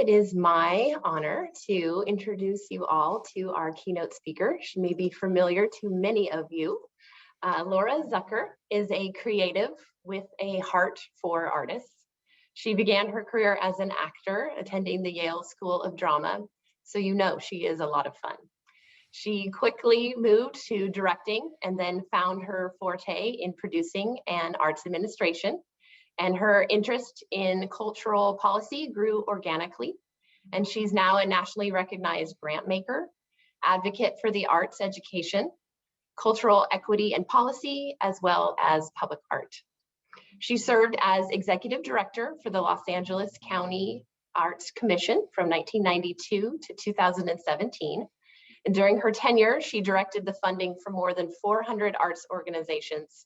it is my honor to introduce you all to our keynote speaker. She may be familiar to many of you. Laura Zucker is a creative with a heart for artists. She began her career as an actor, attending the Yale School of Drama, so you know she is a lot of fun. She quickly moved to directing and then found her forte in producing and arts administration. And her interest in cultural policy grew organically. And she's now a nationally recognized grant maker, advocate for the arts education, cultural equity and policy, as well as public art. She served as executive director for the Los Angeles County Arts Commission from 1992 to 2017. And during her tenure, she directed the funding for more than 400 arts organizations,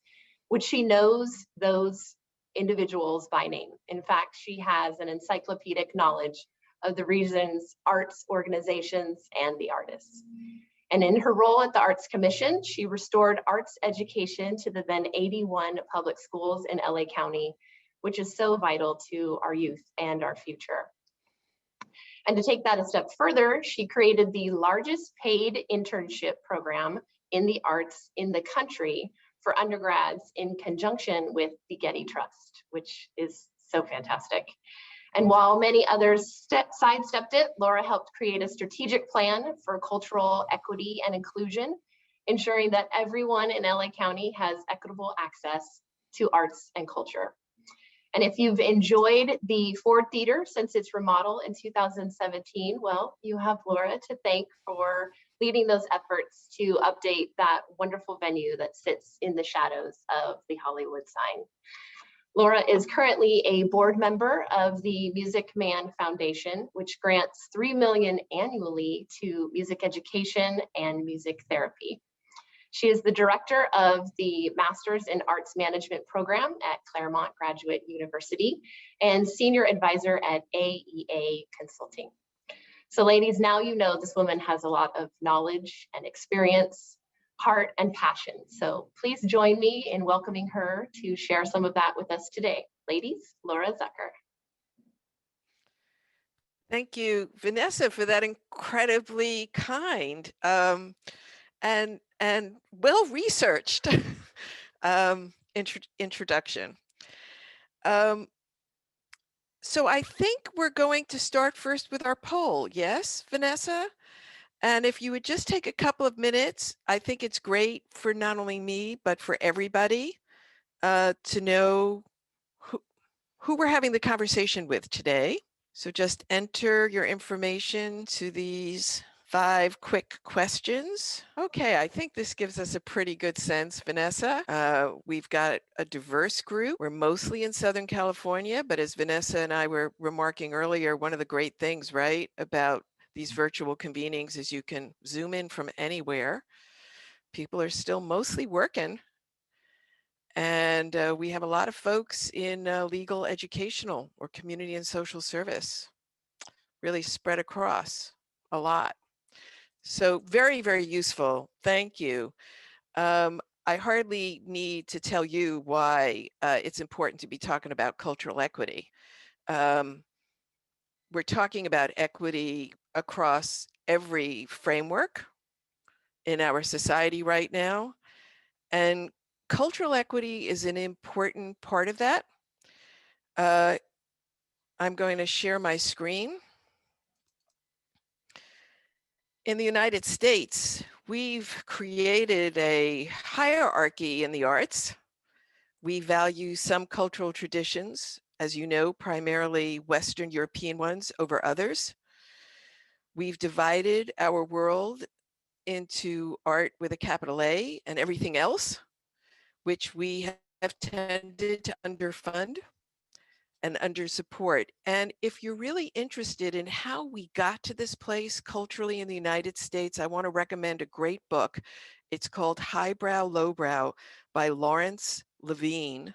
which she knows those individuals by name. In fact, she has an encyclopedic knowledge of the reasons arts organizations and the artists. And in her role at the Arts Commission, she restored arts education to the then 81 public schools in LA County, which is so vital to our youth and our future. And to take that a step further, she created the largest paid internship program in the arts in the country for undergrads in conjunction with the Getty Trust, which is so fantastic. And while many others sidestepped it, Laura helped create a strategic plan for cultural equity and inclusion, ensuring that everyone in LA County has equitable access to arts and culture. And if you've enjoyed the Ford Theater since its remodel in 2017, well, you have Laura to thank for leading those efforts to update that wonderful venue that sits in the shadows of the Hollywood sign. Laura is currently a board member of the Music Man Foundation, which grants $3 million annually to music education and music therapy. She is the director of the Masters in Arts Management program at Claremont Graduate University and senior advisor at AEA Consulting. So ladies, now you know this woman has a lot of knowledge and experience, heart and passion. So please join me in welcoming her to share some of that with us today. Ladies, Laura Zucker. Thank you, Vanessa, for that incredibly kind and well-researched introduction. So I think we're going to start first with our poll. Yes, Vanessa? And if you would just take a couple of minutes, I think it's great for not only me, but for everybody to know who we're having the conversation with today. So just enter your information to these 5 quick questions. Okay, I think this gives us a pretty good sense, Vanessa. We've got a diverse group. We're mostly in Southern California, but as Vanessa and I were remarking earlier, one of the great things, right, about these virtual convenings is you can zoom in from anywhere. People are still mostly working. And we have a lot of folks in legal, educational, or community and social service, really spread across a lot. So very, very useful. Thank you. I hardly need to tell you why it's important to be talking about cultural equity. We're talking about equity across every framework in our society right now. And cultural equity is an important part of that. I'm going to share my screen. In the United States, we've created a hierarchy in the arts. We value some cultural traditions, as you know, primarily Western European ones over others. We've divided our world into art with a capital A and everything else, which we have tended to underfund and under support. And if you're really interested in how we got to this place culturally in the United States, I want to recommend a great book. It's called Highbrow, Lowbrow by Lawrence Levine.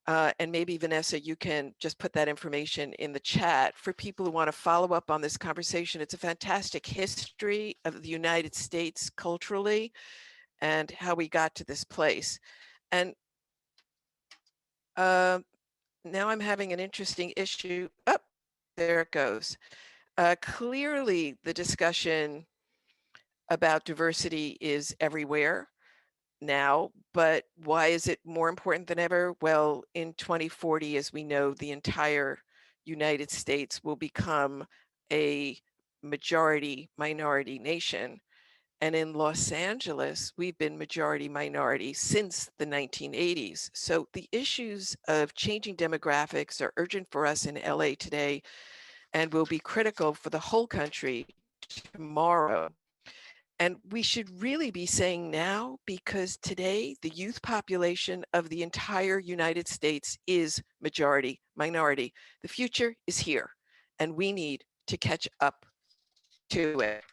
And maybe Vanessa, you can just put that information in the chat for people who want to follow up on this conversation. It's a fantastic history of the United States culturally and how we got to this place. And now I'm having an interesting issue. Oh, there it goes. Clearly, the discussion about diversity is everywhere now, but why is it more important than ever? Well, in 2040, as we know, the entire United States will become a majority minority nation. And in Los Angeles, we've been majority minority since the 1980s. So the issues of changing demographics are urgent for us in LA today and will be critical for the whole country tomorrow. And we should really be saying now, because today the youth population of the entire United States is majority minority. The future is here, and we need to catch up to it.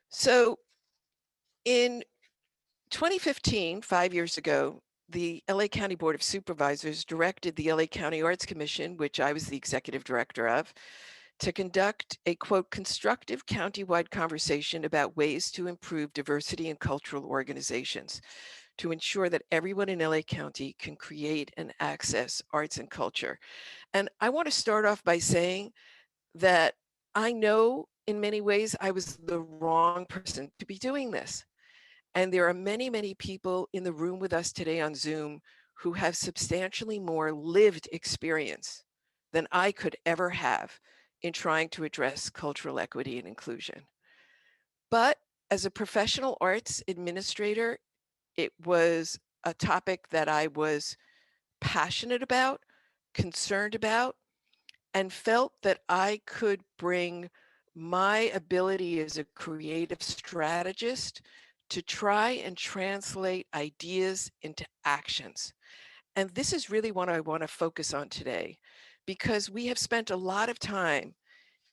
So in 2015, 5 years ago, the LA County Board of Supervisors directed the LA County Arts Commission, which I was the executive director of, to conduct a, quote, constructive countywide conversation about ways to improve diversity in cultural organizations to ensure that everyone in LA County can create and access arts and culture. And I want to start off by saying that I know in many ways I was the wrong person to be doing this. And there are many, many people in the room with us today on Zoom who have substantially more lived experience than I could ever have in trying to address cultural equity and inclusion. But as a professional arts administrator, it was a topic that I was passionate about, concerned about, and felt that I could bring my ability as a creative strategist to try and translate ideas into actions. And this is really what I want to focus on today, because we have spent a lot of time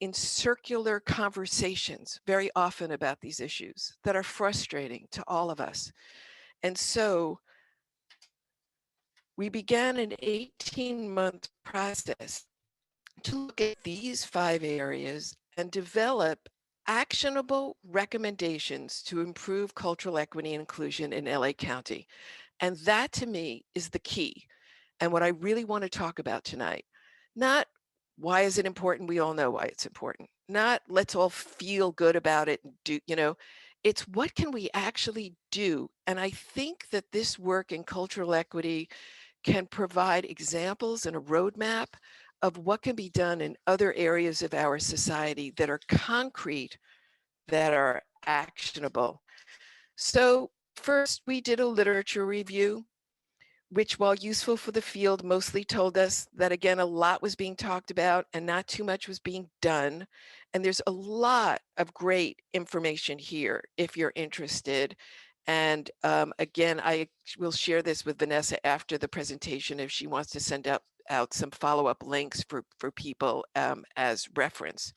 in circular conversations very often about these issues that are frustrating to all of us. And so we began an 18-month process to look at these 5 areas and develop actionable recommendations to improve cultural equity and inclusion in LA County. And that to me is the key. And what I really want to talk about tonight, not why is it important? We all know why it's important. Not let's all feel good about it and do, it's what can we actually do? And I think that this work in cultural equity can provide examples and a roadmap of what can be done in other areas of our society that are concrete, that are actionable. So first, we did a literature review, which, while useful for the field, mostly told us that, again, a lot was being talked about and not too much was being done. And there's a lot of great information here if you're interested. And again, I will share this with Vanessa after the presentation if she wants to send out some follow-up links for people as reference.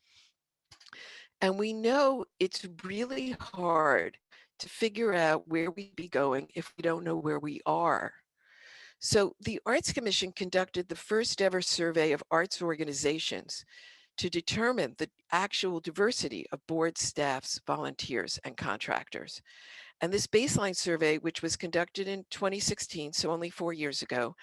And we know it's really hard to figure out where we'd be going if we don't know where we are. So the Arts Commission conducted the first ever survey of arts organizations to determine the actual diversity of board staffs, volunteers, and contractors. And this baseline survey, which was conducted in 2016, so only 4 years ago,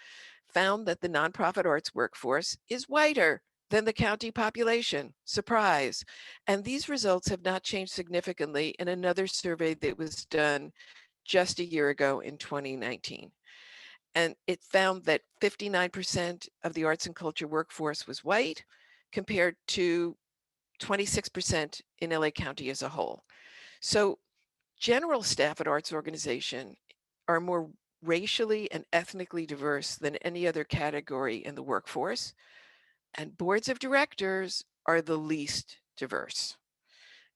found that the nonprofit arts workforce is whiter than the county population. Surprise. And these results have not changed significantly in another survey that was done just a year ago in 2019. And it found that 59% of the arts and culture workforce was white, compared to 26% in LA County as a whole. So general staff at arts organization are more racially and ethnically diverse than any other category in the workforce, and boards of directors are the least diverse.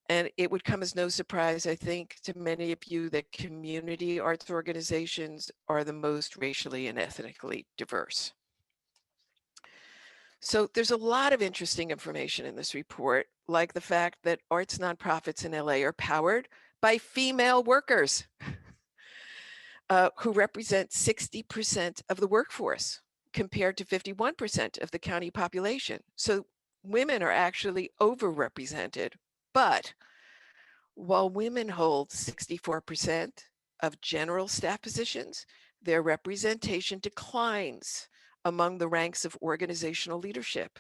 And it would come as no surprise, I think, to many of you that community arts organizations are the most racially and ethnically diverse. So there's a lot of interesting information in this report, like the fact that arts nonprofits in LA are powered by female workers who represent 60% of the workforce compared to 51% of the county population. So women are actually overrepresented, but while women hold 64% of general staff positions, their representation declines among the ranks of organizational leadership.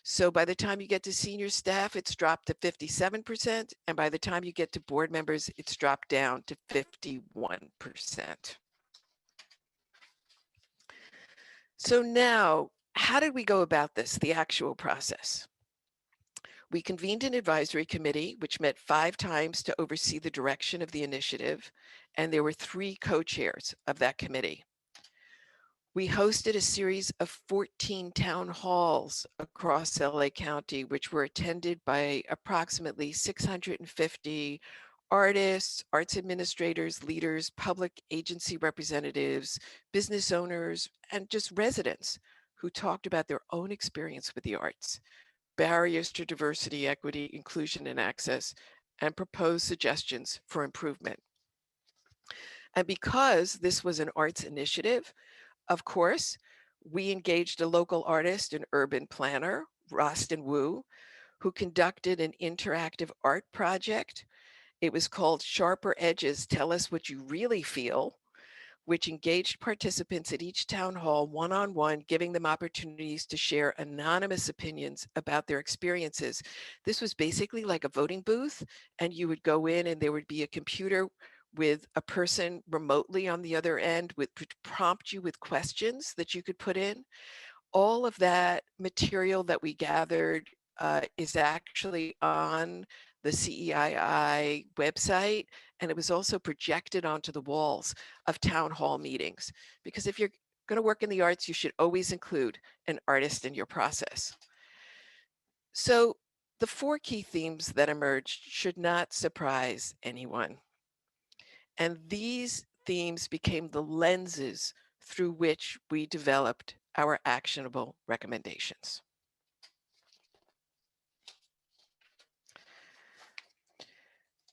So by the time you get to senior staff, it's dropped to 57%. And by the time you get to board members, it's dropped down to 51%. So now, how did we go about this, the actual process? We convened an advisory committee, which met 5 times to oversee the direction of the initiative, and there were 3 co-chairs of that committee. We hosted a series of 14 town halls across LA County, which were attended by approximately 650 artists, arts administrators, leaders, public agency representatives, business owners, and just residents who talked about their own experience with the arts, barriers to diversity, equity, inclusion, and access, and proposed suggestions for improvement. And because this was an arts initiative, of course, we engaged a local artist and urban planner, Rostin Wu, who conducted an interactive art project. It was called Sharper Edges, Tell Us What You Really Feel, which engaged participants at each town hall one-on-one, giving them opportunities to share anonymous opinions about their experiences. This was basically like a voting booth, and you would go in and there would be a computer with a person remotely on the other end with prompt you with questions that you could put in. All of that material that we gathered is actually on the CEII website, and it was also projected onto the walls of town hall meetings. Because if you're going to work in the arts, you should always include an artist in your process. So the 4 key themes that emerged should not surprise anyone. And these themes became the lenses through which we developed our actionable recommendations.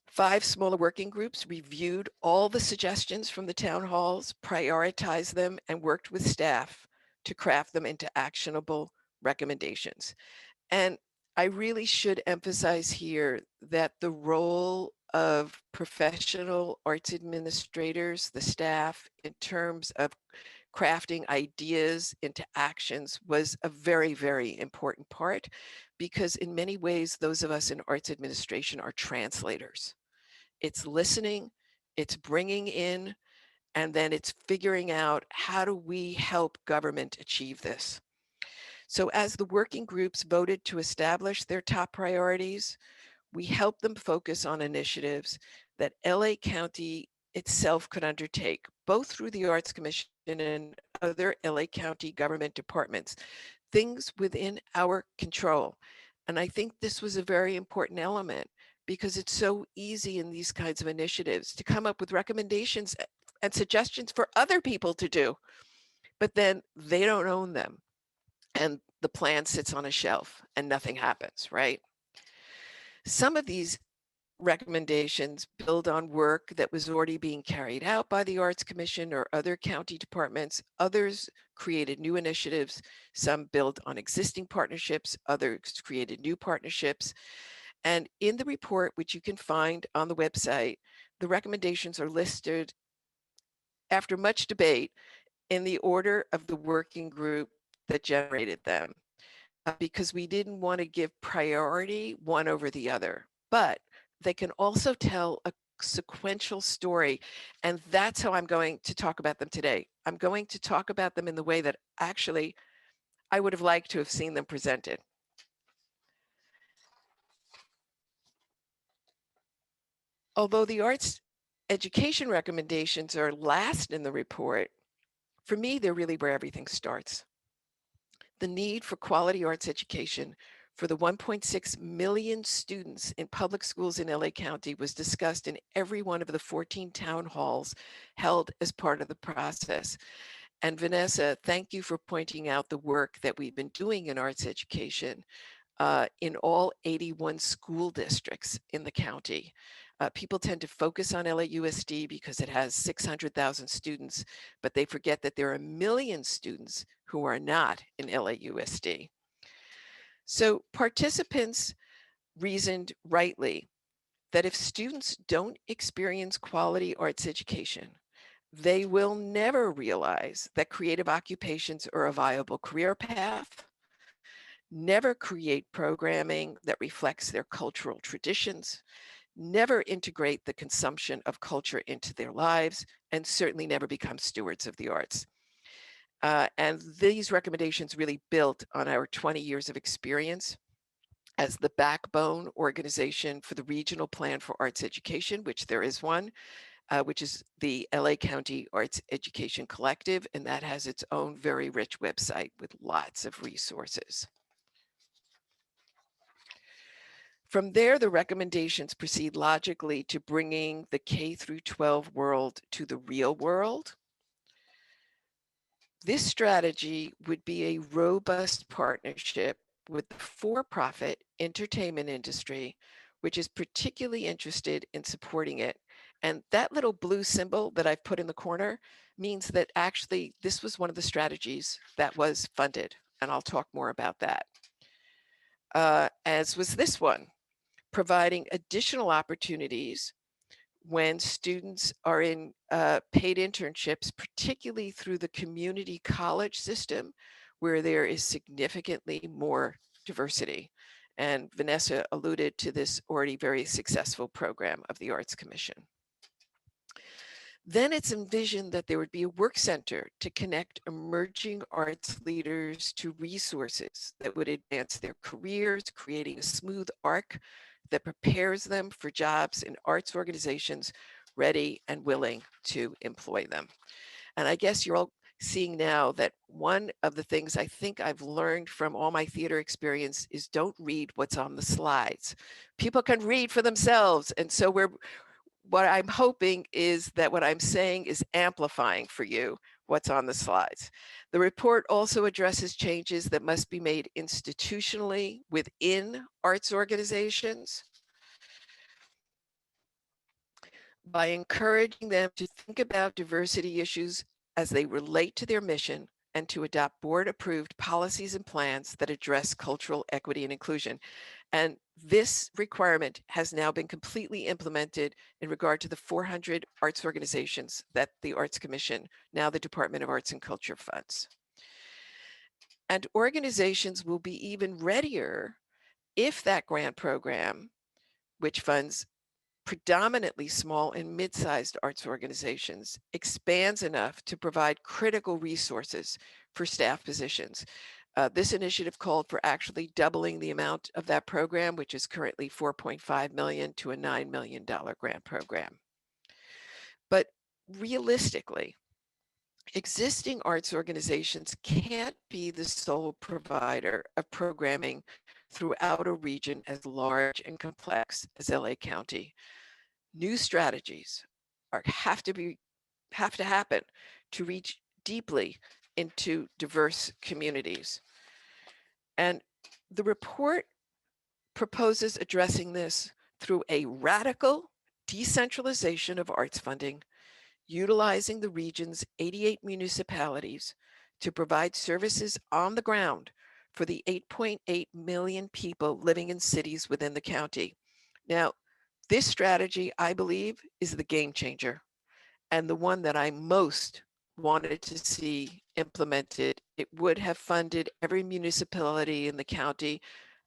Five smaller working groups reviewed all the suggestions from the town halls, prioritized them, and worked with staff to craft them into actionable recommendations. And I really should emphasize here that the role of professional arts administrators, the staff, in terms of crafting ideas into actions was a very, very important part, because in many ways, those of us in arts administration are translators. It's listening, it's bringing in, and then it's figuring out how do we help government achieve this. So as the working groups voted to establish their top priorities, we helped them focus on initiatives that LA County itself could undertake, both through the Arts Commission and other LA County government departments, things within our control. And I think this was a very important element, because it's so easy in these kinds of initiatives to come up with recommendations and suggestions for other people to do, but then they don't own them. And the plan sits on a shelf and nothing happens, right? Some of these recommendations build on work that was already being carried out by the Arts Commission or other county departments. Others created new initiatives. Some build on existing partnerships. Others created new partnerships. And in the report, which you can find on the website, the recommendations are listed after much debate in the order of the working group that generated them, because we didn't want to give priority one over the other, but they can also tell a sequential story. And that's how I'm going to talk about them today. I'm going to talk about them in the way that actually I would have liked to have seen them presented. Although the arts education recommendations are last in the report, for me, they're really where everything starts. The need for quality arts education for the 1.6 million students in public schools in LA County was discussed in every one of the 14 town halls held as part of the process. And Vanessa, thank you for pointing out the work that we've been doing in arts education in all 81 school districts in the county. People tend to focus on LAUSD because it has 600,000 students, but they forget that there are a million students who are not in LAUSD. So participants reasoned rightly that if students don't experience quality arts education, they will never realize that creative occupations are a viable career path, never create programming that reflects their cultural traditions, never integrate the consumption of culture into their lives, and certainly never become stewards of the arts. And these recommendations really built on our 20 years of experience as the backbone organization for the Regional Plan for Arts Education, which there is one, which is the LA County Arts Education Collective, and that has its own very rich website with lots of resources. From there, the recommendations proceed logically to bringing the K through 12 world to the real world. This strategy would be a robust partnership with the for-profit entertainment industry, which is particularly interested in supporting it. And that little blue symbol that I've put in the corner means that actually this was one of the strategies that was funded. And I'll talk more about that. As was this one, providing additional opportunities when students are in paid internships, particularly through the community college system, where there is significantly more diversity. And Vanessa alluded to this already very successful program of the Arts Commission. Then it's envisioned that there would be a work center to connect emerging arts leaders to resources that would advance their careers, creating a smooth arc that prepares them for jobs in arts organizations ready and willing to employ them. And I guess you're all seeing now that one of the things I think I've learned from all my theater experience is don't read what's on the slides. People can read for themselves. And so what I'm hoping is that what I'm saying is amplifying for you what's on the slides. The report also addresses changes that must be made institutionally within arts organizations by encouraging them to think about diversity issues as they relate to their mission and to adopt board-approved policies and plans that address cultural equity and inclusion. And this requirement has now been completely implemented in regard to the 400 arts organizations that the Arts Commission, now the Department of Arts and Culture, funds. And organizations will be even readier if that grant program, which funds predominantly small and mid-sized arts organizations, expands enough to provide critical resources for staff positions. This initiative called for actually doubling the amount of that program, which is currently $4.5 million to a $9 million grant program. But realistically, existing arts organizations can't be the sole provider of programming throughout a region as large and complex as LA County. New strategies have to happen to reach deeply into diverse communities. And the report proposes addressing this through a radical decentralization of arts funding, utilizing the region's 88 municipalities to provide services on the ground for the 8.8 million people living in cities within the county. Now, this strategy, I believe, is the game changer and the one that I most wanted to see implemented. It would have funded every municipality in the county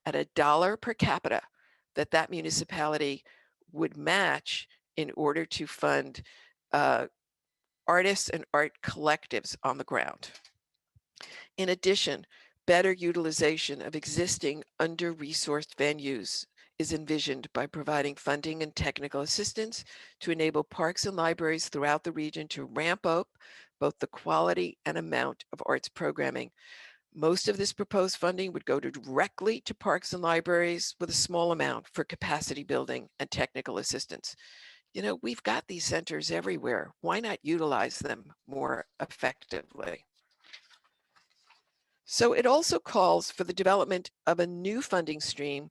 at $1 per capita that municipality would match in order to fund artists and art collectives on the ground. In addition, better utilization of existing under-resourced venues is envisioned by providing funding and technical assistance to enable parks and libraries throughout the region to ramp up both the quality and amount of arts programming. Most of this proposed funding would go directly to parks and libraries with a small amount for capacity building and technical assistance. You know, we've got these centers everywhere. Why not utilize them more effectively? So it also calls for the development of a new funding stream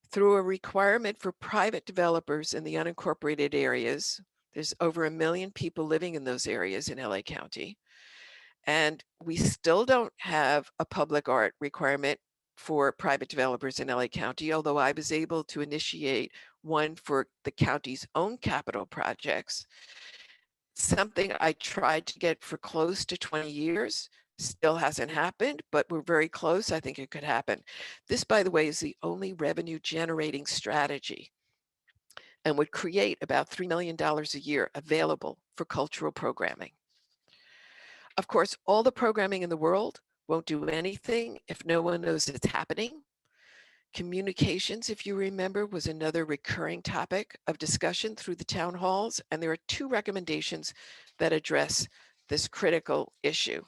through a requirement for private developers in the unincorporated areas. There's over 1 million people living in those areas in LA County. And we still don't have a public art requirement for private developers in LA County, although I was able to initiate one for the county's own capital projects. Something I tried to get for close to 20 years, Still hasn't happened, but we're very close. I think it could happen. This, by the way, is the only revenue generating strategy and would create about $3 million a year available for cultural programming. Of course, all the programming in the world won't do anything if no one knows it's happening. Communications, if you remember, was another recurring topic of discussion through the town halls, and there are 2 recommendations that address this critical issue.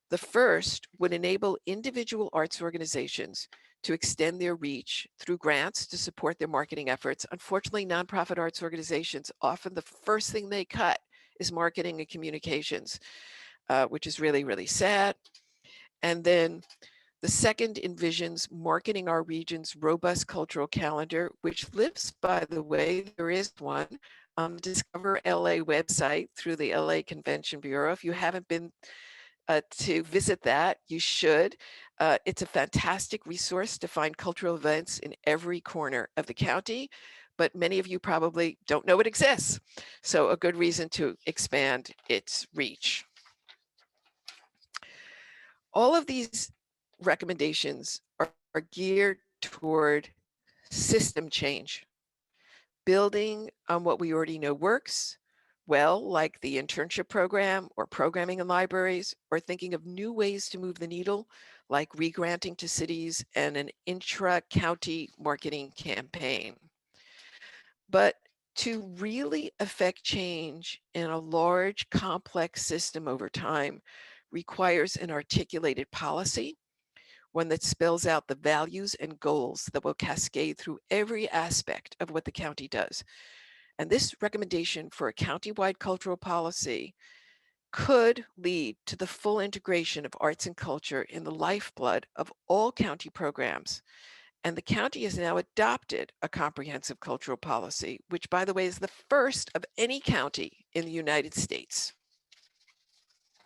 The first would enable individual arts organizations to extend their reach through grants to support their marketing efforts. Unfortunately, nonprofit arts organizations, often the first thing they cut is marketing and communications, which is really, really sad. And then the second envisions marketing our region's robust cultural calendar, which lives, by the way, there is one on the Discover LA website through the LA Convention Bureau. If you haven't been to visit that, you should. It's a fantastic resource to find cultural events in every corner of the county, but many of you probably don't know it exists. So a good reason to expand its reach. All of these recommendations are geared toward system change, building on what we already know works well, like the internship program or programming in libraries, or thinking of new ways to move the needle, like regranting to cities and an intra-county marketing campaign. But to really affect change in a large, complex system over time requires an articulated policy, one that spells out the values and goals that will cascade through every aspect of what the county does. And this recommendation for a countywide cultural policy could lead to the full integration of arts and culture in the lifeblood of all county programs. And the county has now adopted a comprehensive cultural policy, which, by the way, is the first of any county in the United States.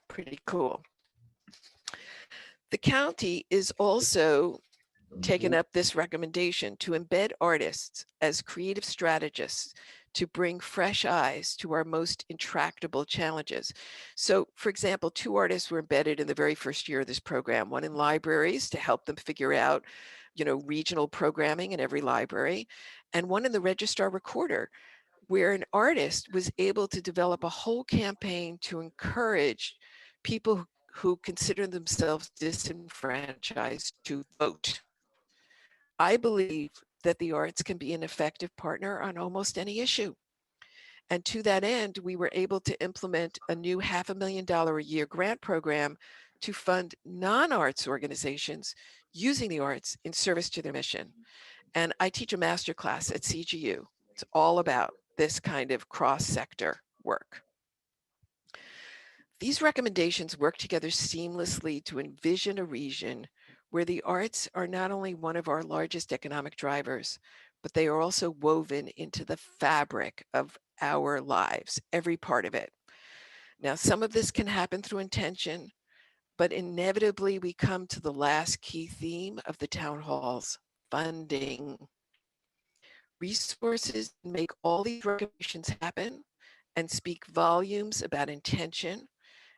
Pretty cool. The county is also taken up this recommendation to embed artists as creative strategists to bring fresh eyes to our most intractable challenges. So, for example, 2 artists were embedded in the very first year of this program, one in libraries to help them figure out, regional programming in every library, and one in the registrar recorder, where an artist was able to develop a whole campaign to encourage people who consider themselves disenfranchised to vote. I believe that the arts can be an effective partner on almost any issue. And to that end, we were able to implement a new $500,000 a year grant program to fund non-arts organizations using the arts in service to their mission. And I teach a master class at CGU. It's all about this kind of cross-sector work. These recommendations work together seamlessly to envision a region where the arts are not only one of our largest economic drivers, but they are also woven into the fabric of our lives, every part of it. Now, some of this can happen through intention, but inevitably we come to the last key theme of the town halls: funding. Resources make all these recommendations happen and speak volumes about intention.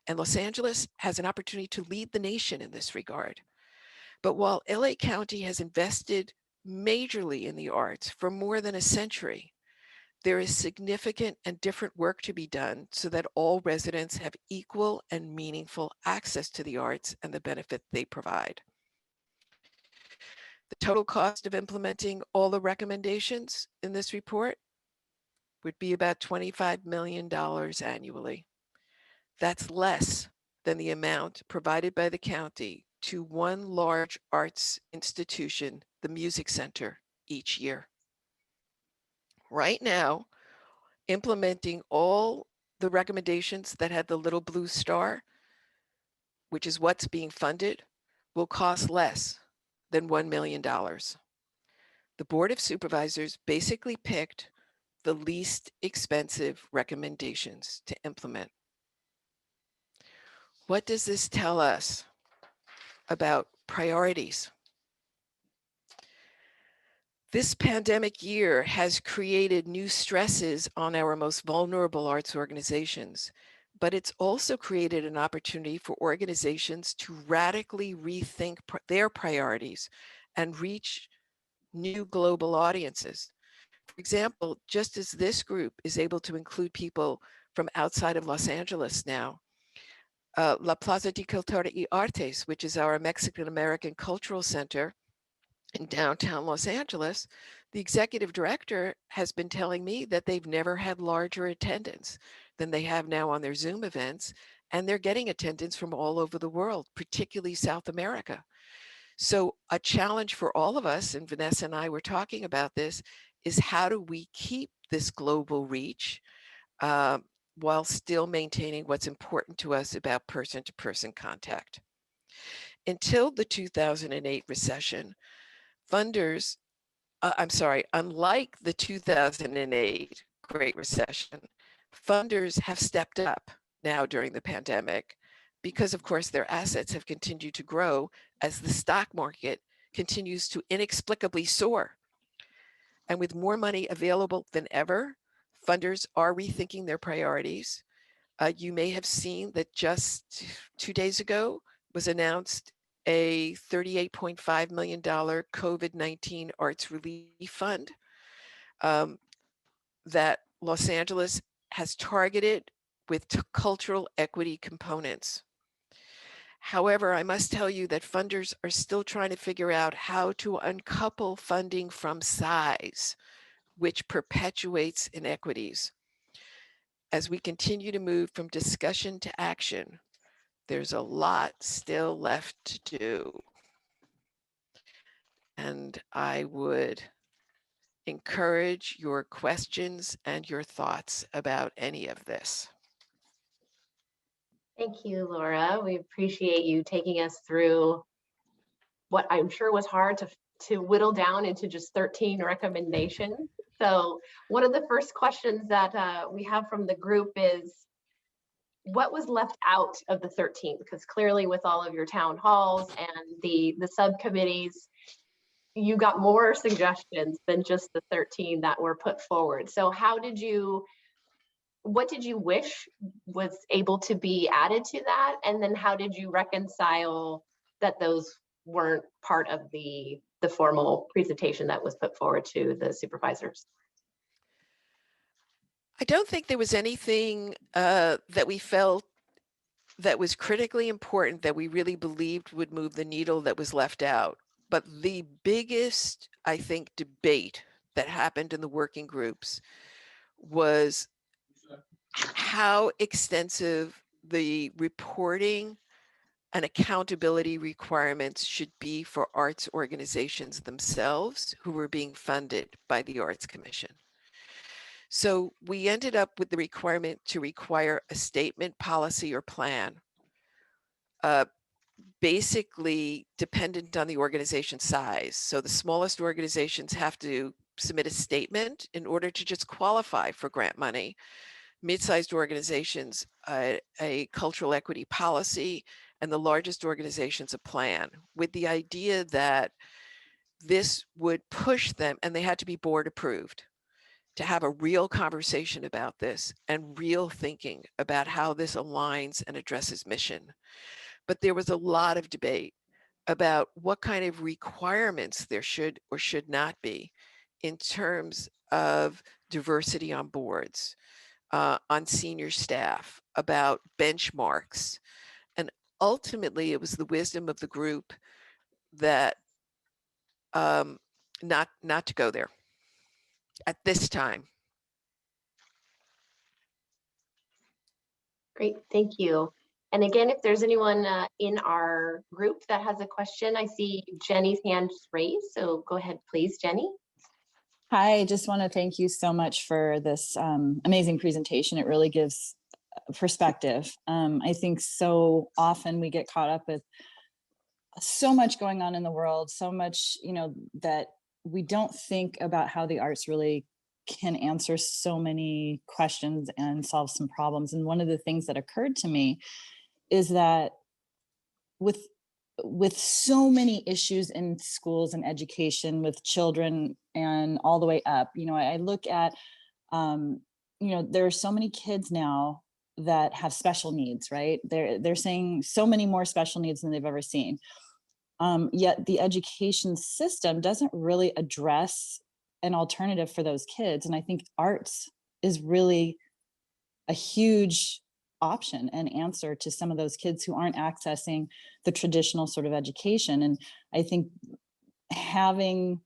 And Los Angeles has an opportunity to lead the nation in this regard. But while LA County has invested majorly in the arts for more than a century, there is significant and different work to be done so that all residents have equal and meaningful access to the arts and the benefit they provide. The total cost of implementing all the recommendations in this report would be about $25 million annually. That's less than the amount provided by the county to one large arts institution, the Music Center, each year. Right now, implementing all the recommendations that had the little blue star, which is what's being funded, will cost less than $1 million. The Board of Supervisors basically picked the least expensive recommendations to implement. What does this tell us about priorities? This pandemic year has created new stresses on our most vulnerable arts organizations, but it's also created an opportunity for organizations to radically rethink their priorities and reach new global audiences. For example, just as this group is able to include people from outside of Los Angeles now, La Plaza de Cultura y Artes, which is our Mexican-American cultural center in downtown Los Angeles, the executive director has been telling me that they've never had larger attendance than they have now on their Zoom events, and they're getting attendance from all over the world, particularly South America. So a challenge for all of us, and Vanessa and I were talking about this, is how do we keep this global reach while still maintaining what's important to us about person-to-person contact. Until the 2008 recession, funders, unlike the 2008 Great Recession, funders have stepped up now during the pandemic because, of course, their assets have continued to grow as the stock market continues to inexplicably soar. And with more money available than ever, funders are rethinking their priorities. You may have seen that just 2 days ago was announced a $38.5 million COVID-19 arts relief fund that Los Angeles has targeted with cultural equity components. However, I must tell you that funders are still trying to figure out how to uncouple funding from size, which perpetuates inequities. As we continue to move from discussion to action, there's a lot still left to do. And I would encourage your questions and your thoughts about any of this. Thank you, Laura. We appreciate you taking us through what I'm sure was hard to whittle down into just 13 recommendations. So one of the first questions that we have from the group is, what was left out of the 13? Because clearly with all of your town halls and the subcommittees, you got more suggestions than just the 13 that were put forward. So what did you wish was able to be added to that? And then how did you reconcile that those weren't part of the formal presentation that was put forward to the supervisors? I don't think there was anything that we felt that was critically important that we really believed would move the needle that was left out. But the biggest, I think, debate that happened in the working groups was how extensive the reporting and accountability requirements should be for arts organizations themselves who were being funded by the Arts Commission. So we ended up with the requirement to require a statement, policy, or plan, basically dependent on the organization size. So the smallest organizations have to submit a statement in order to just qualify for grant money. Mid-sized organizations, a cultural equity policy, and the largest organizations, a plan, with the idea that this would push them, and they had to be board approved, to have a real conversation about this and real thinking about how this aligns and addresses mission. But there was a lot of debate about what kind of requirements there should or should not be in terms of diversity on boards, on senior staff, about benchmarks. And ultimately, it was the wisdom of the group that not to go there at this time. Great, thank you. And again, if there's anyone in our group that has a question, I see Jenny's hand raised. So go ahead, please, Jenny. Hi, I just want to thank you so much for this amazing presentation. It really gives perspective. I think so often we get caught up with so much going on in the world, so much, that we don't think about how the arts really can answer so many questions and solve some problems. And one of the things that occurred to me is that with so many issues in schools and education with children and all the way up, I look at, there are so many kids now that have special needs, right? They're saying so many more special needs than they've ever seen. Yet the education system doesn't really address an alternative for those kids. And I think arts is really a huge option and answer to some of those kids who aren't accessing the traditional sort of education. And I think having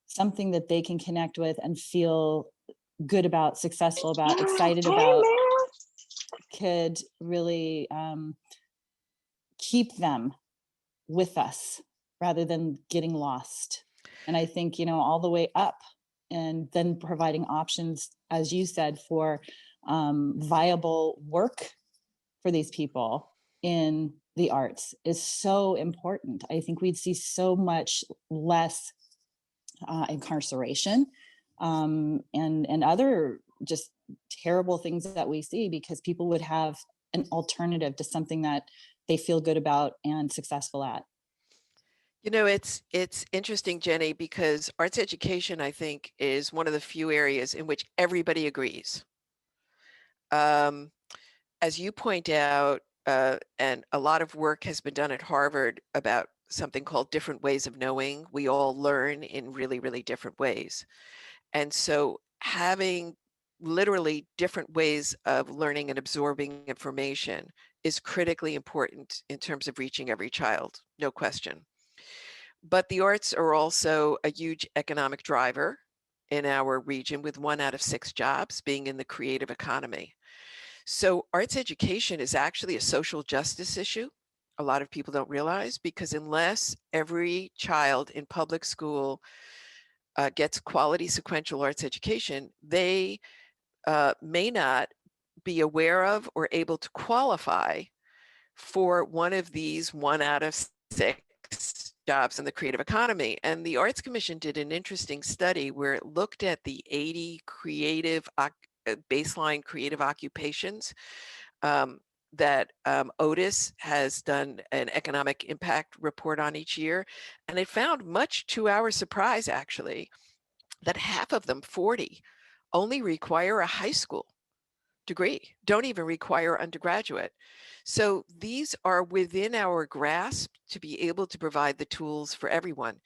something that they can connect with and feel good about, successful about, excited about, could really keep them with us rather than getting lost. And I think, all the way up, and then providing options, as you said, for viable work for these people in the arts is so important. I think we'd see so much less incarceration and other just terrible things that we see, because people would have an alternative to something that they feel good about and successful at. It's interesting, Jenny, because arts education, I think, is one of the few areas in which everybody agrees. As you point out, and a lot of work has been done at Harvard about something called different ways of knowing. We all learn in really, really different ways. And so having literally different ways of learning and absorbing information is critically important in terms of reaching every child, no question. But the arts are also a huge economic driver in our region, with 1 out of 6 jobs being in the creative economy. So arts education is actually a social justice issue. A lot of people don't realize, because unless every child in public school gets quality sequential arts education, they may not be aware of or able to qualify for one of these 1 out of 6 jobs in the creative economy. And the Arts Commission did an interesting study where it looked at the 80 baseline creative occupations that Otis has done an economic impact report on each year. And it found, much to our surprise actually, that half of them, 40, only require a high school degree, don't even require undergraduate. So these are within our grasp to be able to provide the tools for everyone.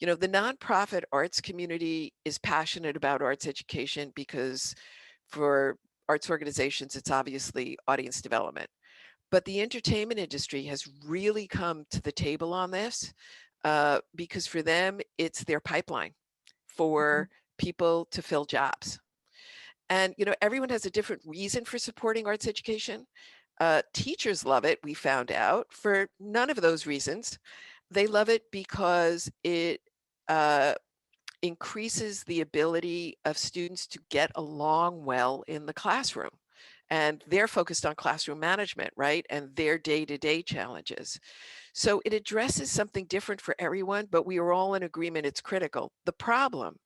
The nonprofit arts community is passionate about arts education because for arts organizations, it's obviously audience development. But the entertainment industry has really come to the table on this because for them, it's their pipeline for people to fill jobs. And, everyone has a different reason for supporting arts education. Teachers love it, we found out, for none of those reasons. They love it because it increases the ability of students to get along well in the classroom. And they're focused on classroom management, right? And their day-to-day challenges. So it addresses something different for everyone, but we are all in agreement it's critical. The problem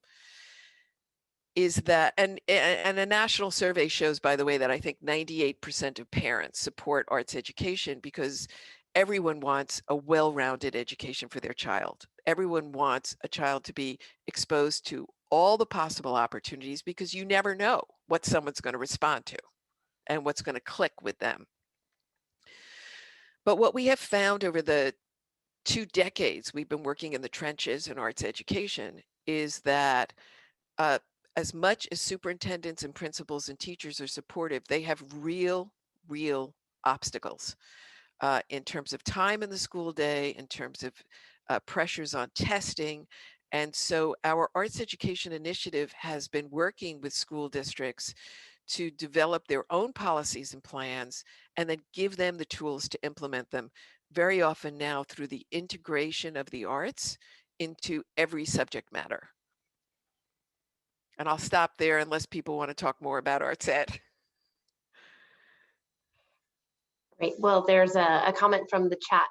is that, and a national survey shows, by the way, that I think 98% of parents support arts education because everyone wants a well-rounded education for their child. Everyone wants a child to be exposed to all the possible opportunities, because you never know what someone's going to respond to and what's going to click with them. But what we have found over the 2 decades we've been working in the trenches in arts education is that as much as superintendents and principals and teachers are supportive, they have real obstacles in terms of time in the school day, in terms of pressures on testing. And so our arts education initiative has been working with school districts to develop their own policies and plans, and then give them the tools to implement them, very often now through the integration of the arts into every subject matter. And I'll stop there unless people want to talk more about arts ed. Great. Well, there's a comment from the chat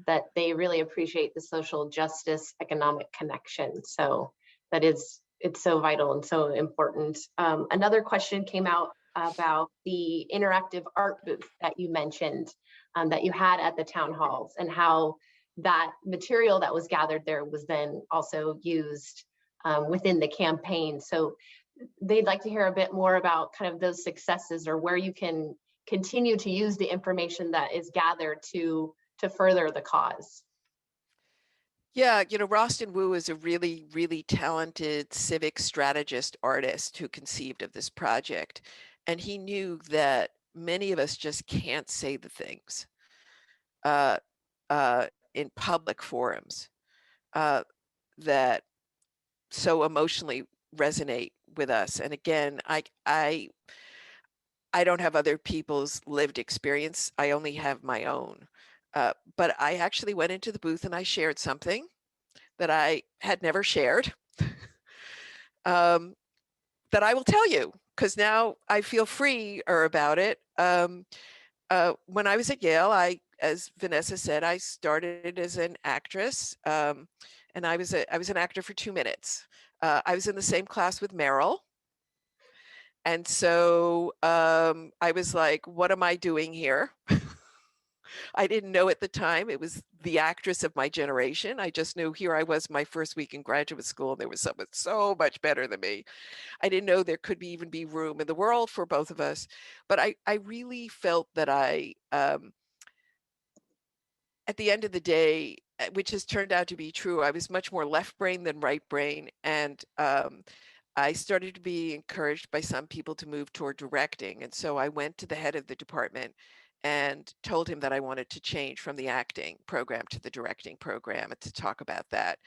that they really appreciate the social justice economic connection. So it's so vital and so important. Another question came out about the interactive art booth that you mentioned that you had at the town halls, and how that material that was gathered there was then also used within the campaign. So they'd like to hear a bit more about kind of those successes, or where you can continue to use the information that is gathered to further the cause. Yeah, you know, Rostin Wu is a really, really talented civic strategist artist who conceived of this project. And he knew that many of us just can't say the things uh, in public forums that so emotionally resonate with us. And again, I don't have other people's lived experience. I only have my own. But I actually went into the booth and I shared something that I had never shared that I will tell you, because now I feel freer about it. When I was at Yale, as Vanessa said, I started as an actress, and I was an actor for 2 minutes. I was in the same class with Meryl. And so I was like, what am I doing here? I didn't know at the time it was the actress of my generation. I just knew here I was my first week in graduate school, and there was someone so much better than me. I didn't know there could even be room in the world for both of us. But I really felt that at the end of the day, which has turned out to be true, I was much more left brain than right brain. And I started to be encouraged by some people to move toward directing. And so I went to the head of the department and told him that I wanted to change from the acting program to the directing program, and to talk about that.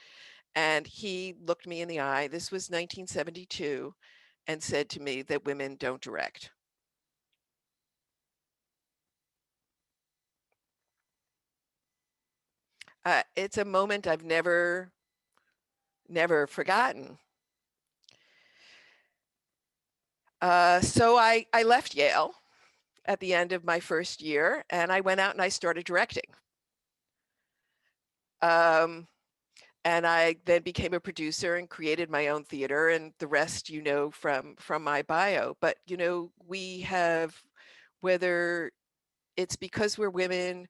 And he looked me in the eye, this was 1972, and said to me that women don't direct. It's a moment I've never forgotten. So I left Yale at the end of my first year, and I went out and I started directing. And I then became a producer and created my own theater, and the rest you know from my bio. But you know, we have, whether it's because we're women,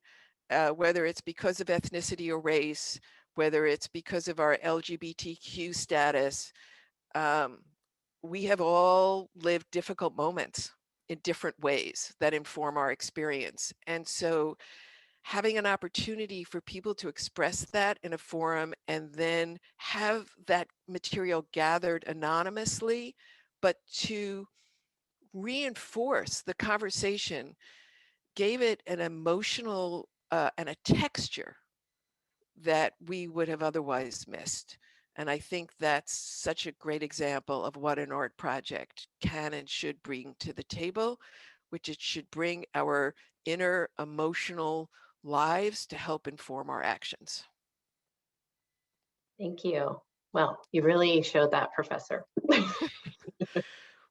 whether it's because of ethnicity or race, whether it's because of our LGBTQ status, we have all lived difficult moments in different ways that inform our experience. And so having an opportunity for people to express that in a forum, and then have that material gathered anonymously, but to reinforce the conversation, gave it an emotional and a texture that we would have otherwise missed. And I think that's such a great example of what an art project can and should bring to the table, which it should bring our inner emotional lives to help inform our actions. Thank you. Well, you really showed that, Professor.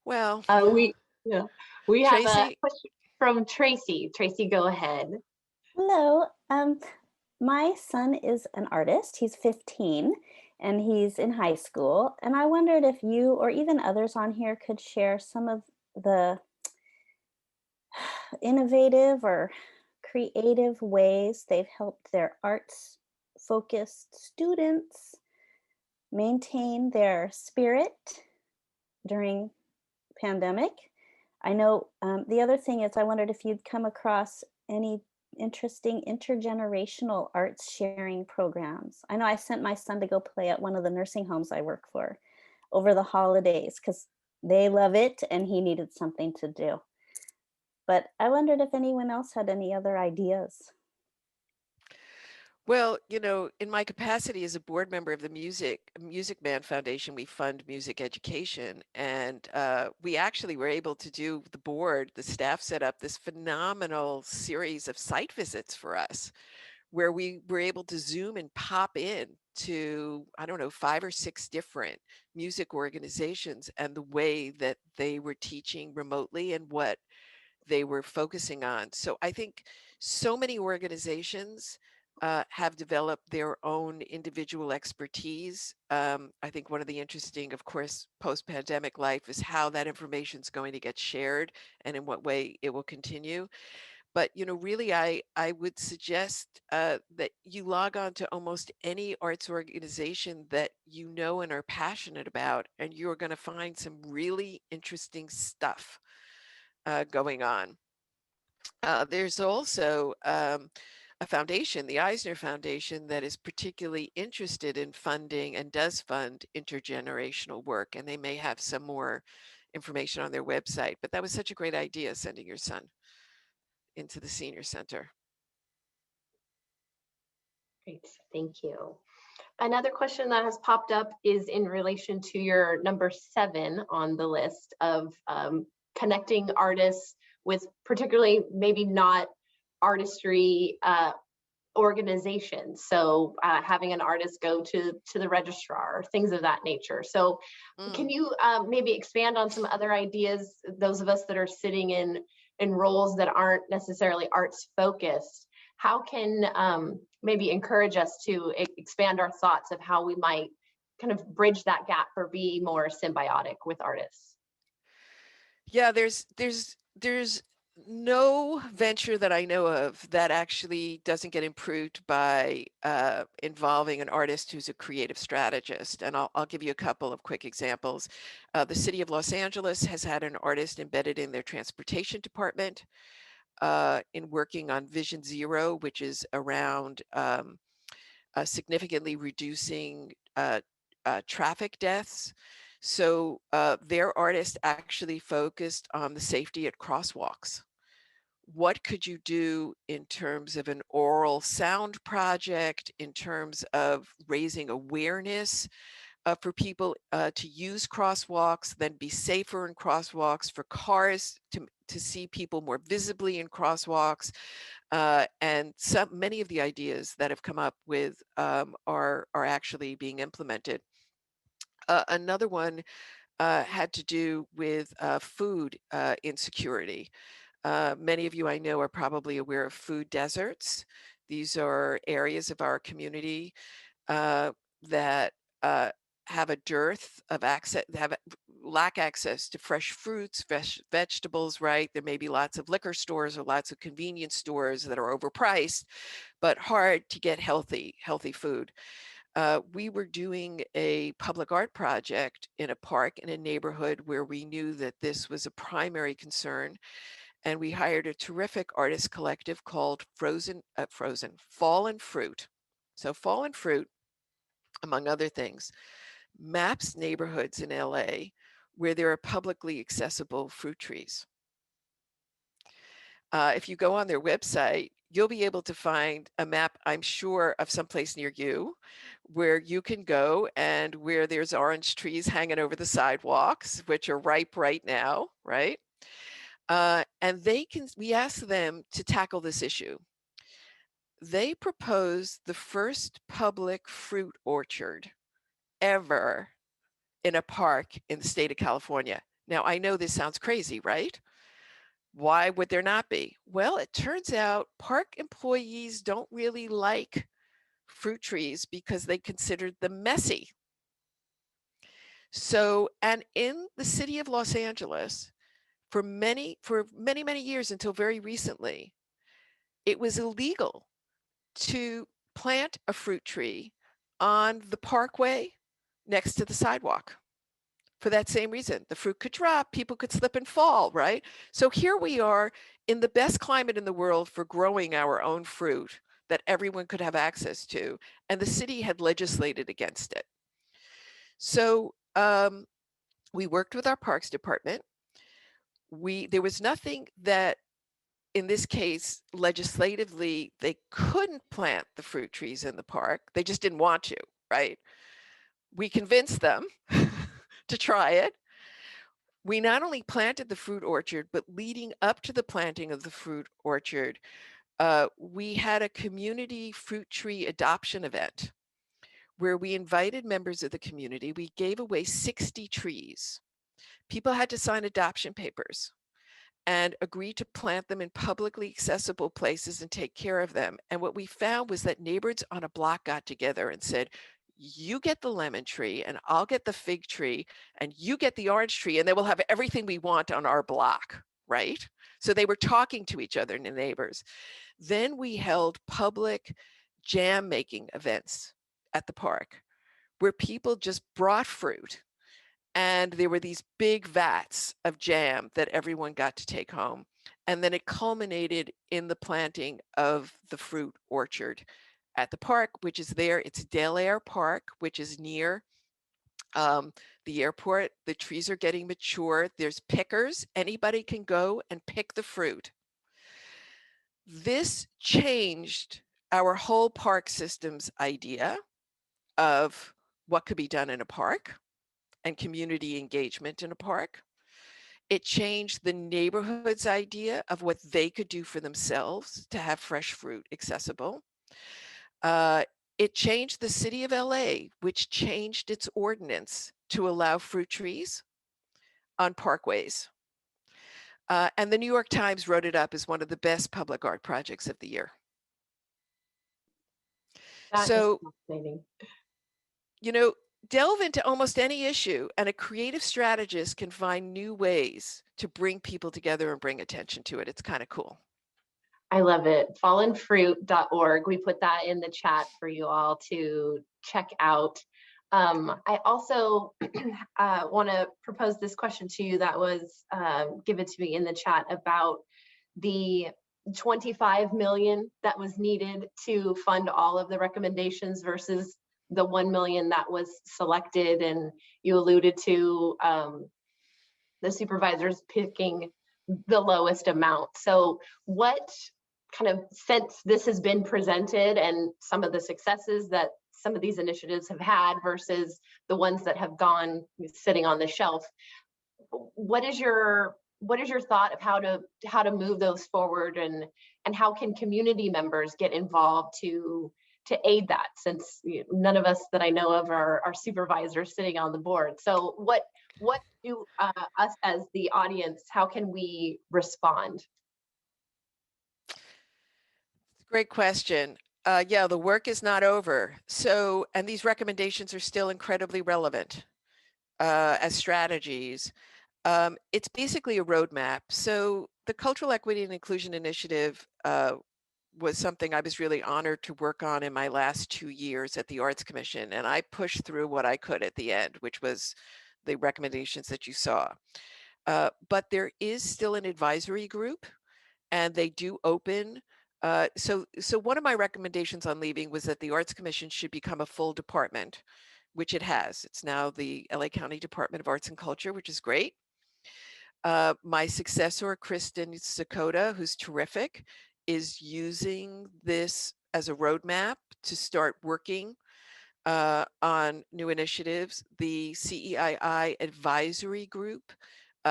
Well, we have a Tracy, question from Tracy. Tracy, go ahead. Hello. My son is an artist. He's 15 and he's in high school. And I wondered if you or even others on here could share some of the innovative or creative ways they've helped their arts focused students maintain their spirit during pandemic. I know the other thing is I wondered if you'd come across any interesting intergenerational arts sharing programs. I know I sent my son to go play at one of the nursing homes I work for over the holidays because they love it and he needed something to do. But I wondered if anyone else had any other ideas. well, you know, in my capacity as a board member of the Music Man Foundation, we fund music education. And we actually were able to do, the staff set up this phenomenal series of site visits for us, where we were able to Zoom and pop in to, I don't know, 5 or 6 different music organizations, and the way that they were teaching remotely and what they were focusing on. So I think so many organizations have developed their own individual expertise. I think one of the interesting, of course, post-pandemic life is how that information is going to get shared and in what way it will continue. But, really, I would suggest that you log on to almost any arts organization that you know and are passionate about, and you're going to find some really interesting stuff going on. There's also a foundation, the Eisner Foundation, that is particularly interested in funding and does fund intergenerational work, and they may have some more information on their website. But that was such a great idea, sending your son into the senior center. Great, thank you. Another question that has popped up is in relation to your number 7 on the list of connecting artists with particularly maybe not artistry organizations. So having an artist go to the registrar, things of that nature. So can you maybe expand on some other ideas, those of us that are sitting in roles that aren't necessarily arts focused, how can maybe encourage us to expand our thoughts of how we might kind of bridge that gap or be more symbiotic with artists? Yeah, there's no venture that I know of that actually doesn't get improved by involving an artist who's a creative strategist. And I'll give you a couple of quick examples. The city of Los Angeles has had an artist embedded in their transportation department in working on Vision Zero, which is around significantly reducing traffic deaths. So their artist actually focused on the safety at crosswalks. What could you do in terms of an oral sound project, in terms of raising awareness for people to use crosswalks, then be safer in crosswalks, for cars to see people more visibly in crosswalks, and many of the ideas that have come up with are actually being implemented. Another one had to do with food insecurity. Many of you I know are probably aware of food deserts. These are areas of our community that have a dearth of access, lack access to fresh fruits, vegetables, right? There may be lots of liquor stores or lots of convenience stores that are overpriced, but hard to get healthy food. We were doing a public art project in a park in a neighborhood where we knew that this was a primary concern. And we hired a terrific artist collective called Fallen Fruit. So Fallen Fruit, among other things, maps neighborhoods in LA where there are publicly accessible fruit trees. If you go on their website, you'll be able to find a map, I'm sure, of someplace near you where you can go and where there's orange trees hanging over the sidewalks, which are ripe right now, right? And we asked them to tackle this issue. They proposed the first public fruit orchard ever in a park in the state of California. Now, I know this sounds crazy, right? Why would there not be? Well, it turns out park employees don't really like fruit trees because they considered them messy. So, and in the city of Los Angeles, for many years until very recently, it was illegal to plant a fruit tree on the parkway next to the sidewalk. For that same reason, the fruit could drop, people could slip and fall, right? So here we are in the best climate in the world for growing our own fruit that everyone could have access to, and the city had legislated against it. So we worked with our parks department. There was nothing that, in this case, legislatively, they couldn't plant the fruit trees in the park. They just didn't want to, right? We convinced them to try it. We not only planted the fruit orchard, but leading up to the planting of the fruit orchard, we had a community fruit tree adoption event where we invited members of the community. We gave away 60 trees. People had to sign adoption papers and agree to plant them in publicly accessible places and take care of them. And what we found was that neighbors on a block got together and said, you get the lemon tree and I'll get the fig tree and you get the orange tree, and then we'll have everything we want on our block, right? So they were talking to each other, the neighbors. Then we held public jam making events at the park where people just brought fruit, and there were these big vats of jam that everyone got to take home. And then it culminated in the planting of the fruit orchard at the park, which is there. It's Dale Air Park, which is near the airport. The trees are getting mature. There's pickers. Anybody can go and pick the fruit. This changed our whole park system's idea of what could be done in a park and community engagement in a park. It changed the neighborhood's idea of what they could do for themselves to have fresh fruit accessible. It changed the city of LA, which changed its ordinance to allow fruit trees on parkways. And the New York Times wrote it up as one of the best public art projects of the year. That So, is fascinating. you know, delve into almost any issue, and a creative strategist can find new ways to bring people together and bring attention to it. It's kind of cool. I love it. Fallenfruit.org. We put that in the chat for you all to check out. I also want to propose this question to you that was given to me in the chat about the 25 million that was needed to fund all of the recommendations versus the 1 million that was selected. And you alluded to the supervisors picking the lowest amount. So what kind of, since this has been presented and some of the successes that some of these initiatives have had versus the ones that have gone sitting on the shelf, what is your thought of how to move those forward, and how can community members get involved to aid that, since none of us that I know of are supervisors sitting on the board? So what do us as the audience, how can we respond? Great question. Yeah, the work is not over. So, and these recommendations are still incredibly relevant as strategies. It's basically a roadmap. So the Cultural Equity and Inclusion Initiative was something I was really honored to work on in my last 2 years at the Arts Commission. And I pushed through what I could at the end, which was the recommendations that you saw. But there is still an advisory group, and they do open. So one of my recommendations on leaving was that the Arts Commission should become a full department, which it has. It's now the LA County Department of Arts and Culture, which is great. My successor, Kristen Sakota, who's terrific, is using this as a roadmap to start working on new initiatives. The CEII advisory group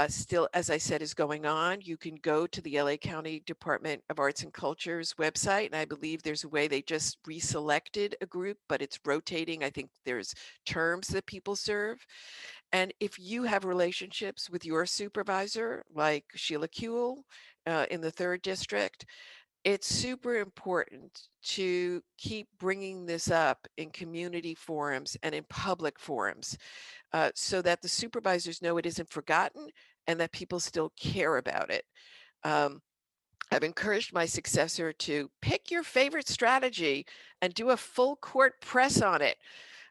still, as I said, is going on. You can go to the LA County Department of Arts and Culture's website, and I believe there's a way they just reselected a group, but it's rotating. I think there's terms that people serve. And if you have relationships with your supervisor, like Sheila Kuehl in the 3rd District, it's super important to keep bringing this up in community forums and in public forums so that the supervisors know it isn't forgotten and that people still care about it. I've encouraged my successor to pick your favorite strategy and do a full court press on it,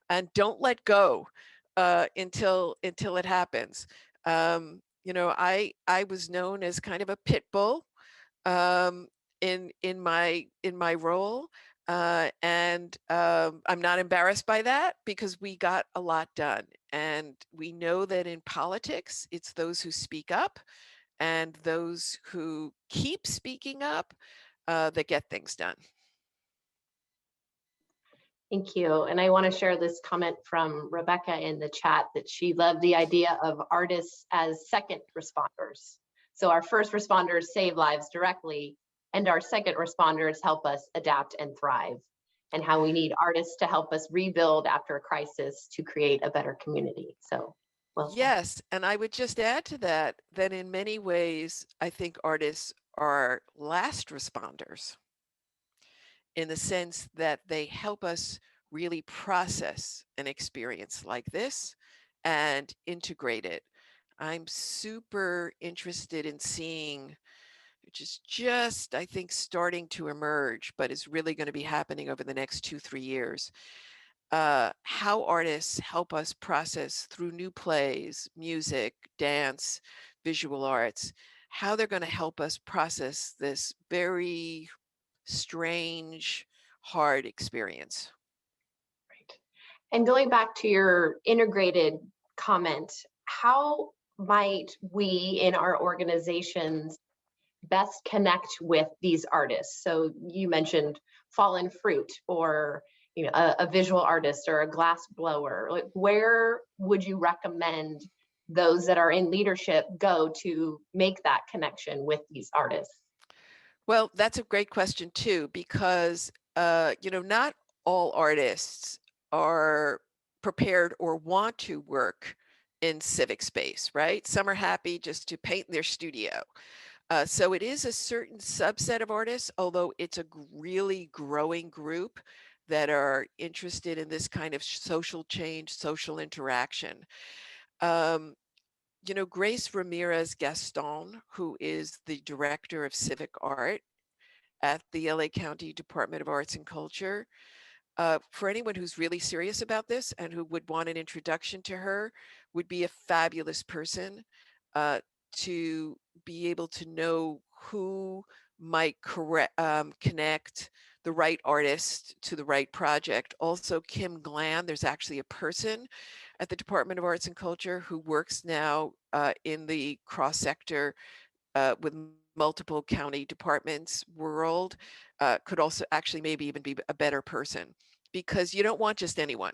and don't let go until it happens. You know, I was known as kind of a pit bull in my role, and I'm not embarrassed by that, because we got a lot done. And we know that in politics, it's those who speak up and those who keep speaking up that get things done. Thank you. And I want to share this comment from Rebecca in the chat, that she loved the idea of artists as second responders. So our first responders save lives directly, and our second responders help us adapt and thrive, and how we need artists to help us rebuild after a crisis to create a better community. So, well said. Yes, and I would just add to that, that in many ways, I think artists are last responders, in the sense that they help us really process an experience like this and integrate it. I'm super interested in seeing, which is just, I think, starting to emerge, but is really going to be happening over the next 2-3 years. How artists help us process through new plays, music, dance, visual arts, how they're going to help us process this very strange, hard experience. Right. And going back to your integrated comment, how might we in our organizations best connect with these artists? So you mentioned fallen fruit, or a visual artist or a glass blower. Like, where would you recommend those that are in leadership go to make that connection with these artists? Well, that's a great question too, because not all artists are prepared or want to work in civic space, right? Some are happy just to paint in their studio. So it is a certain subset of artists, although it's a really growing group that are interested in this kind of social change, social interaction. Grace Ramirez Gaston, who is the director of civic art at the LA County Department of Arts and Culture, for anyone who's really serious about this and who would want an introduction to her, would be a fabulous person to be able to know who might connect the right artist to the right project. Also, Kim Glan, there's actually a person at the Department of Arts and Culture who works now in the cross-sector with multiple county departments world, could also actually maybe even be a better person, because you don't want just anyone.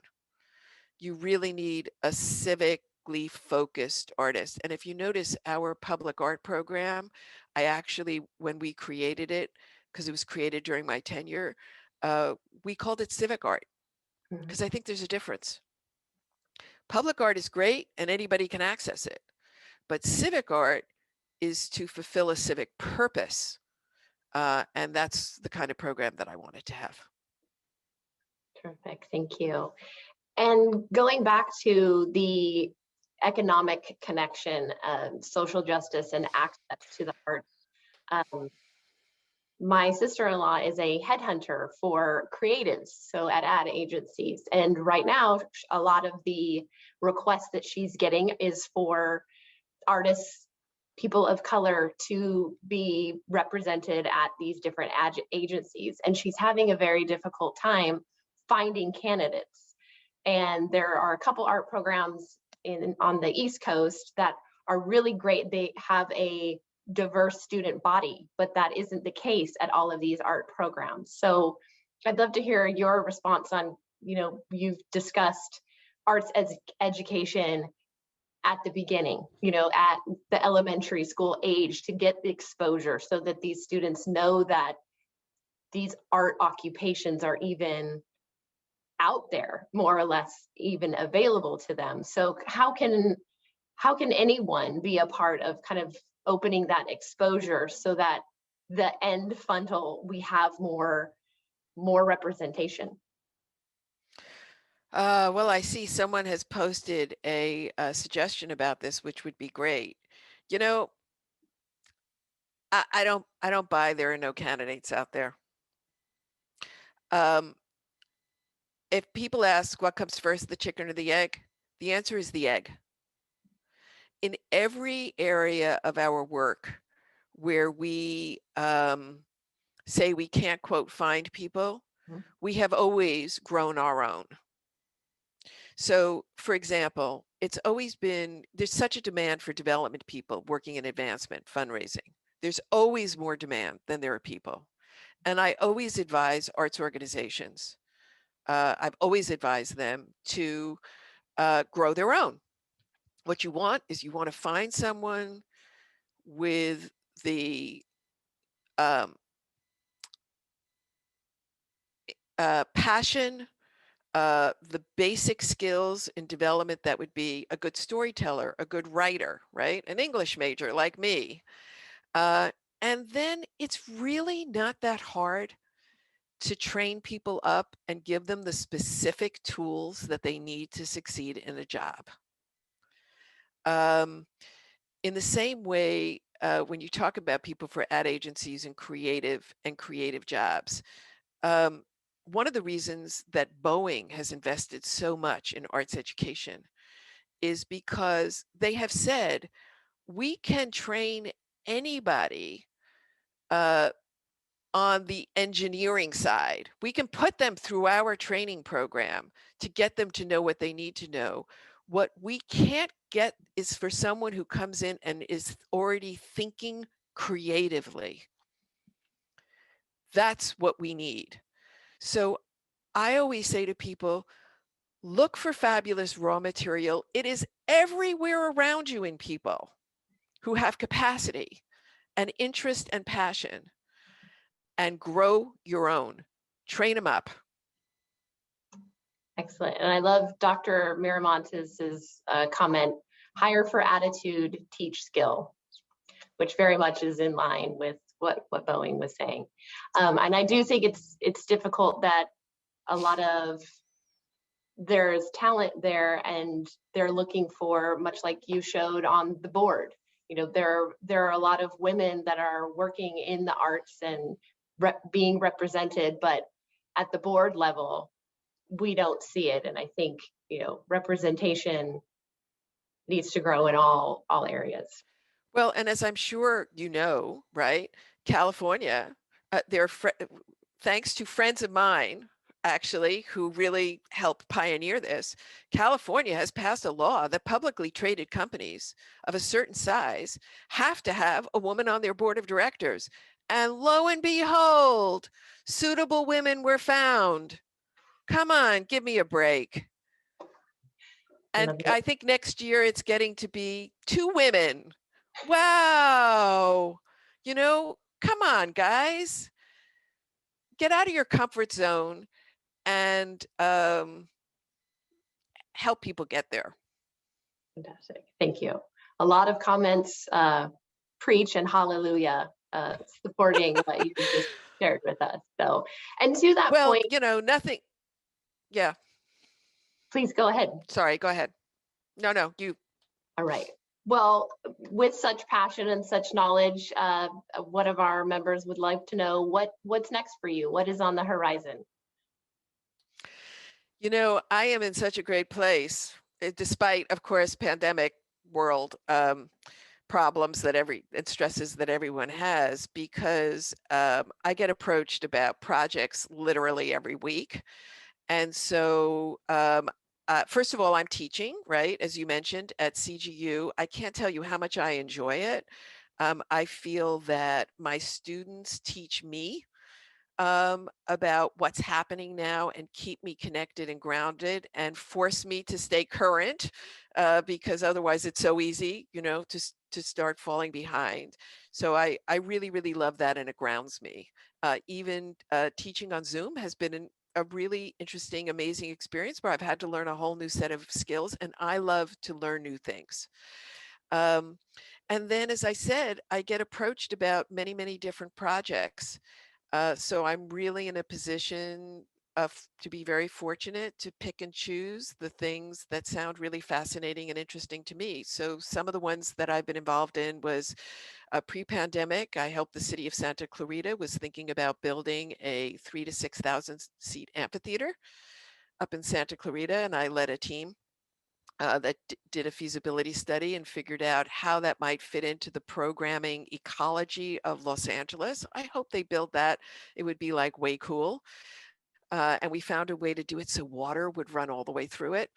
You really need a civically focused artist. And if you notice our public art program, I actually, when we created it, because it was created during my tenure, we called it civic art, because I think there's a difference. Public art is great and anybody can access it, but civic art is to fulfill a civic purpose. And that's the kind of program that I wanted to have. Terrific, thank you. And going back to the economic connection, social justice and access to the arts, my sister-in-law is a headhunter for creatives, so at ad agencies. And right now, a lot of the requests that she's getting is for artists, people of color, to be represented at these different ad agencies. And she's having a very difficult time finding candidates. And there are a couple art programs on the East Coast that are really great. They have a diverse student body, but that isn't the case at all of these art programs. So I'd love to hear your response on, you've discussed arts education at the beginning, at the elementary school age, to get the exposure so that these students know that these art occupations are even out there, more or less even available to them. So how can anyone be a part of kind of opening that exposure so that the end funnel, we have more representation? Well, I see someone has posted a suggestion about this, which would be great. I don't buy there are no candidates out there. If people ask what comes first, the chicken or the egg, the answer is the egg. In every area of our work where we say we can't, quote, find people, we have always grown our own. So, for example, it's always been, there's such a demand for development people working in advancement, fundraising. There's always more demand than there are people. And I always advise arts organizations. I've always advised them to grow their own. What you want is you want to find someone with the passion, the basic skills in development that would be a good storyteller, a good writer, right? An English major like me. And then it's really not that hard to train people up and give them the specific tools that they need to succeed in a job. In the same way, when you talk about people for ad agencies and creative jobs, one of the reasons that Boeing has invested so much in arts education is because they have said, we can train anybody on the engineering side. We can put them through our training program to get them to know what they need to know. What we can't get is for someone who comes in and is already thinking creatively. That's what we need. So I always say to people, look for fabulous raw material. It is everywhere around you in people who have capacity and interest and passion, and grow your own. Train them up. Excellent. And I love Dr. Miramontes' comment, hire for attitude, teach skill, which very much is in line with what Boeing was saying. And I do think it's difficult that a lot of there's talent there and they're looking for, much like you showed on the board, you know, there are a lot of women that are working in the arts and being represented, but at the board level, we don't see it. And I think, you know, representation needs to grow in all areas. Well, and as I'm sure you know, right, California, thanks to friends of mine, actually, who really helped pioneer this, California has passed a law that publicly traded companies of a certain size have to have a woman on their board of directors. And lo and behold, suitable women were found. Come on, give me a break. And I think next year it's getting to be 2 women. Wow. You know, come on, guys. Get out of your comfort zone and help people get there. Fantastic. Thank you. A lot of comments, preach and hallelujah, supporting what you just shared with us. So, and to that point, you know, nothing. Yeah. Please go ahead. Sorry, go ahead. No, you. All right. Well, with such passion and such knowledge, one of our members would like to know what's next for you. What is on the horizon? You know, I am in such a great place, despite, of course, pandemic world problems and stresses that everyone has, because I get approached about projects literally every week. And so, first of all, I'm teaching, right? As you mentioned, at CGU. I can't tell you how much I enjoy it. I feel that my students teach me about what's happening now and keep me connected and grounded and force me to stay current, because otherwise it's so easy, you know, to start falling behind. So I really, really love that, and it grounds me. Even teaching on Zoom has been a really interesting, amazing experience where I've had to learn a whole new set of skills, and I love to learn new things. And then, as I said, I get approached about many, many different projects. So I'm really in a position to be very fortunate to pick and choose the things that sound really fascinating and interesting to me. So some of the ones that I've been involved in was pre-pandemic. I helped the city of Santa Clarita was thinking about building a 3,000 to 6,000 seat amphitheater up in Santa Clarita, and I led a team that did a feasibility study and figured out how that might fit into the programming ecology of Los Angeles. I hope they build that. It would be like way cool. And we found a way to do it so water would run all the way through it.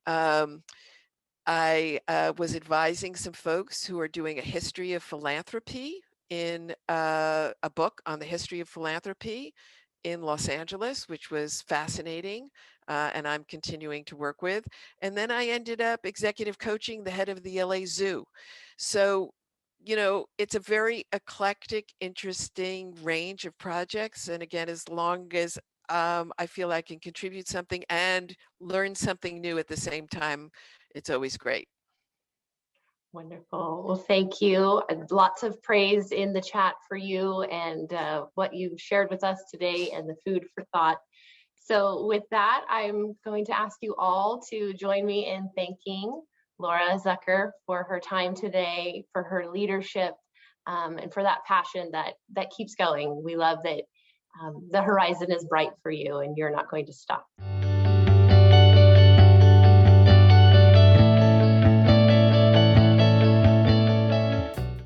I was advising some folks who are doing a history of philanthropy in a book on the history of philanthropy in Los Angeles, which was fascinating, and I'm continuing to work with. And then I ended up executive coaching the head of the LA Zoo. So, you know, it's a very eclectic, interesting range of projects. And again, as long as I feel I can contribute something and learn something new at the same time, it's always great. Wonderful. Well, thank you. Lots of praise in the chat for you and what you've shared with us today and the food for thought. So with that, I'm going to ask you all to join me in thanking Laura Zucker for her time today, for her leadership, and for that passion that keeps going. We love that the horizon is bright for you and you're not going to stop.